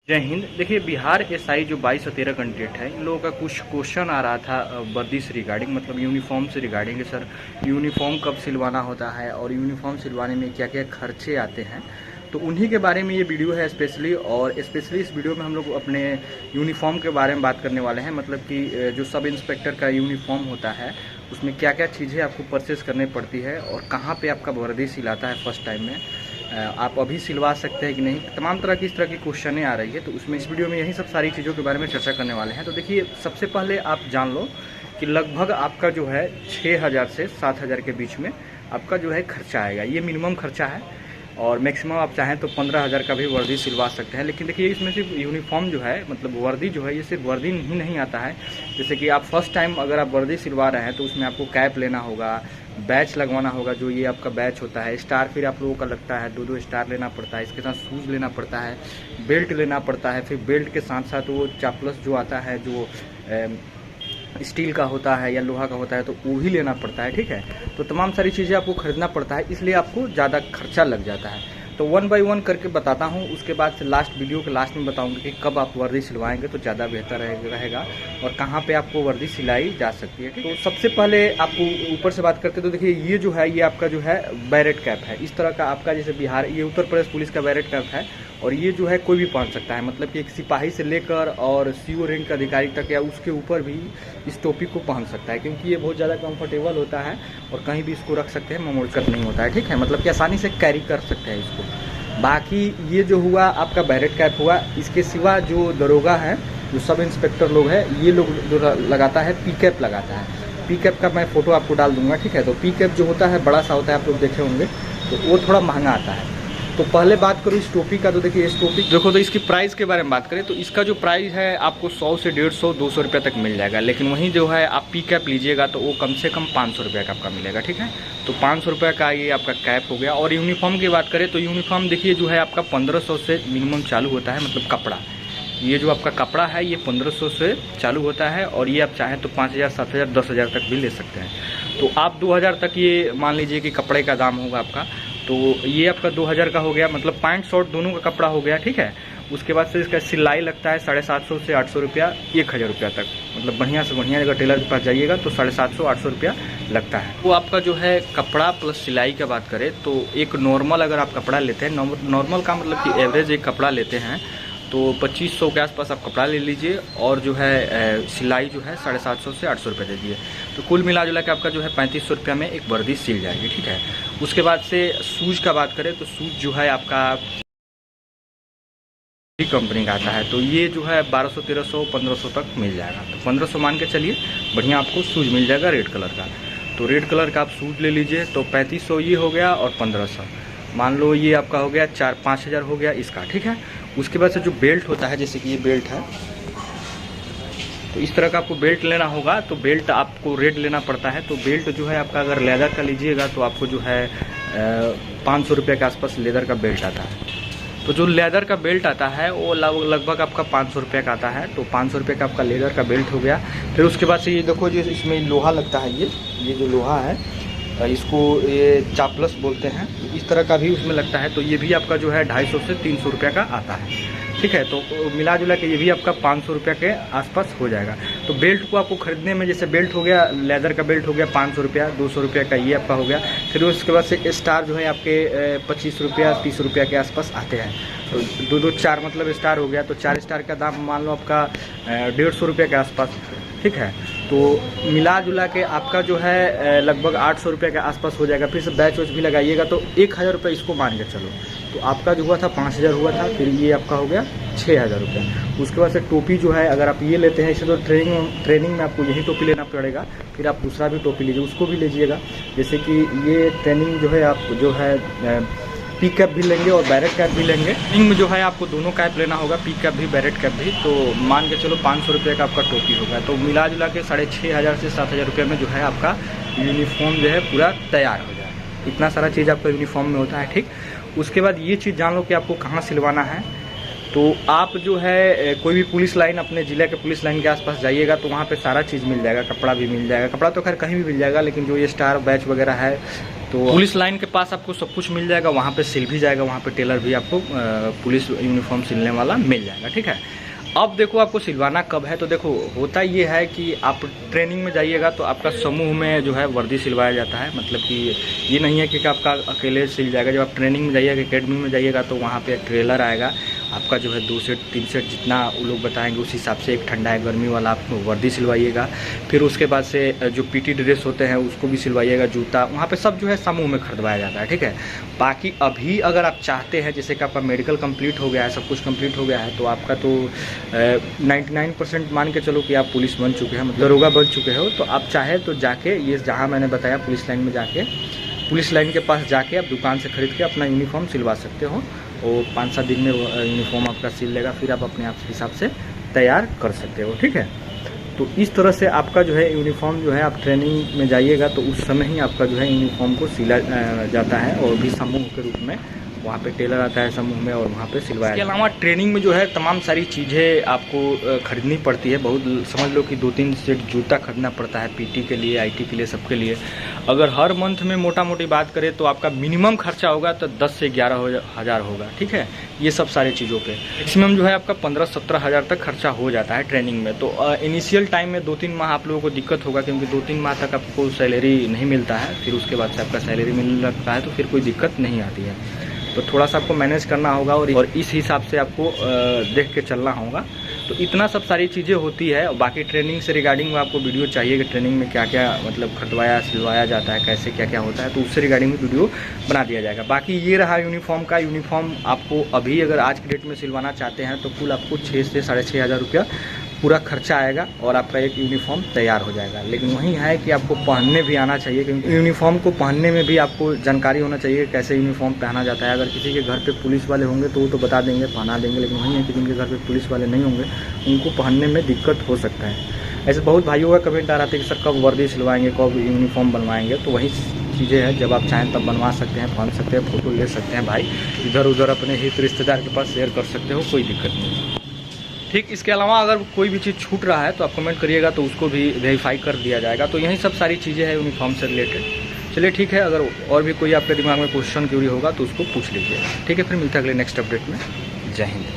जय हिंद। देखिए, बिहार एसआई जो 22 और 13 कैंडिडेट है, इन लोगों का कुछ क्वेश्चन आ रहा था वर्दी से रिगार्डिंग, मतलब यूनिफॉर्म से रिगार्डिंग। सर, यूनिफॉर्म कब सिलवाना होता है और यूनिफॉर्म सिलवाने में क्या क्या खर्चे आते हैं, तो उन्हीं के बारे में ये वीडियो है स्पेशली। और स्पेशली इस वीडियो में हम लोग अपने यूनिफॉर्म के बारे में बात करने वाले हैं। मतलब कि जो सब इंस्पेक्टर का यूनिफॉर्म होता है, उसमें क्या क्या चीज़ें आपको परचेज़ करनी पड़ती है और कहाँ पर आपका वर्दी सिलाता है फर्स्ट टाइम में, आप अभी सिलवा सकते हैं कि नहीं, तमाम तरह की इस तरह की क्वेश्चनें आ रही है। तो उसमें इस वीडियो में यही सब सारी चीज़ों के बारे में चर्चा करने वाले हैं। तो देखिए, सबसे पहले आप जान लो कि लगभग आपका जो है 6,000 से 7,000 के बीच में आपका जो है खर्चा आएगा। ये मिनिमम खर्चा है और मैक्सिमम आप चाहें तो 15,000 का भी वर्दी सिलवा सकते हैं। लेकिन देखिए, इसमें सिर्फ यूनिफॉर्म जो है, मतलब वर्दी जो है, ये सिर्फ वर्दी ही नहीं आता है। जैसे कि आप फर्स्ट टाइम अगर आप वर्दी सिलवा रहे हैं तो उसमें आपको कैप लेना होगा, बैच लगवाना होगा, जो ये आपका बैच होता है, स्टार फिर आप लोगों का लगता है, 2-2 स्टार लेना पड़ता है। इसके साथ शूज़ लेना पड़ता है, बेल्ट लेना पड़ता है। फिर बेल्ट के साथ साथ वो चापलस जो आता है, जो स्टील का होता है या लोहा का होता है, तो वो भी लेना पड़ता है। ठीक है, तो तमाम सारी चीज़ें आपको खरीदना पड़ता है, इसलिए आपको ज़्यादा खर्चा लग जाता है। तो 1 बाय 1 करके बताता हूँ, उसके बाद से लास्ट वीडियो के लास्ट में बताऊँगा कि कब आप वर्दी सिलवाएंगे तो ज़्यादा बेहतर रहेगा और कहाँ पे आपको वर्दी सिलाई जा सकती है। ठीक, तो सबसे पहले आपको ऊपर से बात करते तो देखिए, ये जो है, ये आपका जो है बैरेट कैप है। इस तरह का आपका, जैसे बिहार, ये उत्तर प्रदेश पुलिस का बैरेट कैप है और ये जो है कोई भी पहन सकता है। मतलब कि एक सिपाही से लेकर और सीओ रैंक का अधिकारी तक या उसके ऊपर भी इस टोपी को पहन सकता है, क्योंकि ये बहुत ज़्यादा कंफर्टेबल होता है और कहीं भी इसको रख सकते हैं, मोड़कट नहीं होता है। ठीक है, मतलब कि आसानी से कैरी कर सकते हैं इसको। बाकी ये जो हुआ आपका बैरेट कैप हुआ, इसके सिवा जो दरोगा है, जो सब इंस्पेक्टर लोग हैं, ये लोग जो लगाता है पी कैप लगाता है। पी कैप का मैं फ़ोटो आपको डाल दूंगा। ठीक है, तो पी कैप जो होता है बड़ा सा होता है, आप लोग देखे होंगे, तो वो थोड़ा महंगा आता है। तो पहले बात करूँ इस टोपी का, तो देखिए इस टोपी देखो, तो इसकी प्राइस के बारे में बात करें तो इसका जो प्राइस है आपको 100 से 150 200 रुपये तक मिल जाएगा। लेकिन वहीं जो है आप पी कैप लीजिएगा तो वो कम से कम 500 रुपये का आपका मिलेगा। ठीक है, तो 500 रुपये का ये आपका कैप हो गया। और यूनिफॉर्म की बात करें तो यूनिफॉर्म देखिए जो है आपका 1500 से मिनिमम चालू होता है। मतलब कपड़ा, ये जो आपका कपड़ा है ये 1500 से चालू होता है और ये आप चाहें तो 5,000 7,000 10,000 तक भी ले सकते हैं। तो आप 2,000 तक ये मान लीजिए कि कपड़े का दाम होगा आपका, तो ये आपका 2,000 का हो गया, मतलब पैंट शर्ट दोनों का कपड़ा हो गया। ठीक है, उसके बाद से इसका सिलाई लगता है 750 से 800 रुपया, 1,000 रुपया तक। मतलब बढ़िया से बढ़िया अगर टेलर के पास जाइएगा तो 750-800 रुपया लगता है। वो आपका जो है कपड़ा प्लस सिलाई का बात करें तो एक नॉर्मल अगर आप कपड़ा लेते हैं, नॉर्मल का मतलब कि एवरेज एक कपड़ा लेते हैं, तो 2500 के आसपास आप कपड़ा ले लीजिए और जो है सिलाई जो है 750 से 800 रुपये दे दीजिए। तो कुल मिला जुला के आपका जो है 3500 रुपया में एक वर्दी सिल जाएगी। ठीक है, उसके बाद से शूज़ का बात करें तो शूज़ जो है आपका कंपनी का आता है, तो ये जो है 1200 1300 1500 तक मिल जाएगा। तो 1500 मान के चलिए, बढ़िया आपको शूज़ मिल जाएगा रेड कलर का। तो रेड कलर का आप शूज़ ले लीजिए, तो 3500 ये हो गया और 1500 मान लो ये आपका हो गया, 4-5 हज़ार हो गया इसका। ठीक है, उसके बाद से जो बेल्ट होता है, जैसे कि ये बेल्ट है, तो इस तरह का आपको बेल्ट लेना होगा। तो बेल्ट आपको रेड लेना पड़ता है। तो बेल्ट जो है आपका अगर लेदर का लीजिएगा तो आपको जो है 500 रुपये के आसपास लेदर का बेल्ट आता है। तो जो लेदर का बेल्ट आता है वो लगभग आपका 500 रुपये का आता है। तो 500 रुपये का आपका लेदर का बेल्ट हो गया। फिर उसके बाद से ये देखो, जो इसमें लोहा लगता है, ये जो लोहा है, इसको ये चापलस बोलते हैं, इस तरह का भी उसमें लगता है। तो ये भी आपका जो है 250 से 300 रुपये का आता है। ठीक है, तो मिला जुला के ये भी आपका 500 रुपये के आसपास हो जाएगा। तो बेल्ट को आपको खरीदने में, जैसे बेल्ट हो गया, लेदर का बेल्ट हो गया 500 रुपया, 200 रुपये का ये आपका हो गया। फिर उसके बाद से स्टार जो है आपके 25 रुपया 30 रुपये के आसपास आते हैं। तो 2-2 4 मतलब स्टार हो गया, तो 4 स्टार का दाम मान लो आपका 150 रुपये के आसपास। ठीक है, तो मिला जुला के आपका जो है लगभग 800 रुपये के आसपास हो जाएगा। फिर से बैच वैच भी लगाइएगा तो 1,000 रुपये इसको मान के चलो। तो आपका जो हुआ था 5,000 हुआ था, फिर ये आपका हो गया 6,000 रुपये। उसके बाद से टोपी जो है, अगर आप ये लेते हैं, इसे तो ट्रेनिंग में आपको यही टोपी लेना पड़ेगा। फिर आप दूसरा भी टोपी लीजिए, उसको भी लीजिएगा। जैसे कि ये ट्रेनिंग जो है, आप जो है पी कैप भी लेंगे और बैरेट कैप भी लेंगे। ट्रेनिंग में जो है आपको दोनों कैप लेना होगा, पी कैप भी बैरेट कैप भी। तो मान के चलो 500 रुपये का आपका टोपी होगा। तो मिला जुला के 6,500 से 7,000 रुपये में जो है आपका यूनिफॉर्म जो है पूरा तैयार हो जाएगा। इतना सारा चीज़ आपका यूनिफॉर्म में होता है। ठीक, उसके बाद ये चीज़ जान लो कि आपको कहाँ सिलवाना है। तो आप जो है कोई भी पुलिस लाइन, अपने ज़िले के पुलिस लाइन के आसपास जाइएगा तो वहाँ पे सारा चीज़ मिल जाएगा, कपड़ा भी मिल जाएगा। कपड़ा तो खैर कहीं भी मिल जाएगा, लेकिन जो ये स्टार बैच वगैरह है तो पुलिस लाइन के पास आपको सब कुछ मिल जाएगा। वहाँ पे सिल भी जाएगा, वहाँ पे टेलर भी आपको पुलिस यूनिफॉर्म सिलने वाला मिल जाएगा, ठीक है। अब देखो आपको सिलवाना कब है, तो देखो होता ये है कि आप ट्रेनिंग में जाइएगा तो आपका समूह में जो है वर्दी सिलवाया जाता है। मतलब कि ये नहीं है कि आपका अकेले सिल जाएगा। जब आप ट्रेनिंग में जाइएगा, एकेडमी में जाइएगा तो वहाँ पे ट्रेलर आएगा, आपका जो है 2 सेट 3 सेट जितना वो लोग बताएंगे उस हिसाब से, एक ठंडा है गर्मी वाला आप वर्दी सिलवाइएगा। फिर उसके बाद से जो पीटी ड्रेस होते हैं उसको भी सिलवाइएगा, जूता, वहाँ पे सब जो है समूह में खरीदवाया जाता है, ठीक है। बाकी अभी अगर आप चाहते हैं, जैसे कि आपका मेडिकल कंप्लीट हो गया है, सब कुछ कंप्लीट हो गया है, तो आपका तो 99% मान के चलो कि आप पुलिस बन चुके हैं, मतलब दरोगा बन चुके हो, तो आप चाहे तो जाके ये जहाँ मैंने बताया पुलिस लाइन में जाके, पुलिस लाइन के पास जाके आप दुकान से खरीद के अपना यूनिफॉर्म सिलवा सकते हो। और 5-7 दिन में यूनिफॉर्म आपका सिल लेगा, फिर आप अपने आप हिसाब से तैयार कर सकते हो, ठीक है। तो इस तरह से आपका जो है यूनिफॉर्म जो है, आप ट्रेनिंग में जाइएगा तो उस समय ही आपका जो है यूनिफॉर्म को सिला जाता है, और भी समूह के रूप में वहाँ पे टेलर आता है समूह में और वहाँ पे सिलवाया। इसके अलावा ट्रेनिंग में जो है तमाम सारी चीज़ें आपको खरीदनी पड़ती है। बहुत समझ लो कि 2-3 सेट जूता खरीदना पड़ता है, पीटी के लिए, आईटी के लिए, सबके लिए। अगर हर मंथ में मोटा मोटी बात करें तो आपका मिनिमम खर्चा होगा तो 10 से 11 हज़ार होगा, ठीक है। ये सब सारी चीज़ों पे मैक्सिमम जो है आपका 15-17 हज़ार तक खर्चा हो जाता है ट्रेनिंग में। तो इनिशियल टाइम में 2-3 माह आप लोगों को दिक्कत होगा, क्योंकि 2-3 माह तक आपको सैलरी नहीं मिलता है। फिर उसके बाद से आपका सैलरी मिलने लगता है तो फिर कोई दिक्कत नहीं आती है। तो थोड़ा सा आपको मैनेज करना होगा और इस हिसाब से आपको देख के चलना होगा। तो इतना सब सारी चीज़ें होती है। बाकी ट्रेनिंग से रिगार्डिंग में आपको वीडियो चाहिए कि ट्रेनिंग में क्या क्या मतलब खरीदवाया सिलवाया जाता है, कैसे क्या क्या होता है, तो उससे रिगार्डिंग में वीडियो बना दिया जाएगा। बाकी ये रहा यूनिफॉर्म का। यूनिफॉर्म आपको अभी अगर आज की डेट में सिलवाना चाहते हैं तो कुल आपको 6 से 6.5 हज़ार रुपया पूरा खर्चा आएगा और आपका एक यूनिफॉर्म तैयार हो जाएगा। लेकिन वही है कि आपको पहनने भी आना चाहिए, क्योंकि यूनिफॉर्म को पहनने में भी आपको जानकारी होना चाहिए कैसे यूनिफॉर्म पहना जाता है। अगर किसी के घर पे पुलिस वाले होंगे तो वो तो बता देंगे, पहना देंगे, लेकिन वही है कि जिनके घर पे पुलिस वाले नहीं होंगे उनको पहनने में दिक्कत हो सकता है। ऐसे बहुत भाइयों का कमेंट आ रहा था कि सर कब वर्दी सिलवाएंगे, कब यूनिफॉर्म बनवाएंगे। तो वही चीज़ें हैं, जब आप चाहें तब बनवा सकते हैं, पहन सकते हैं, फ़ोटो ले सकते हैं भाई, इधर उधर अपने हित रिश्तेदार के पास शेयर कर सकते हो, कोई दिक्कत नहीं। ठीक, इसके अलावा अगर कोई भी चीज़ छूट रहा है तो आप कमेंट करिएगा तो उसको भी वेरीफाई कर दिया जाएगा। तो यही सब सारी चीज़ें हैं यूनिफॉर्म से रिलेटेड। चलिए ठीक है, अगर और भी कोई आपके दिमाग में क्वेश्चन क्यूरी होगा तो उसको पूछ लीजिए, ठीक है। फिर मिलते हैं अगले नेक्स्ट अपडेट में। जय हिंद।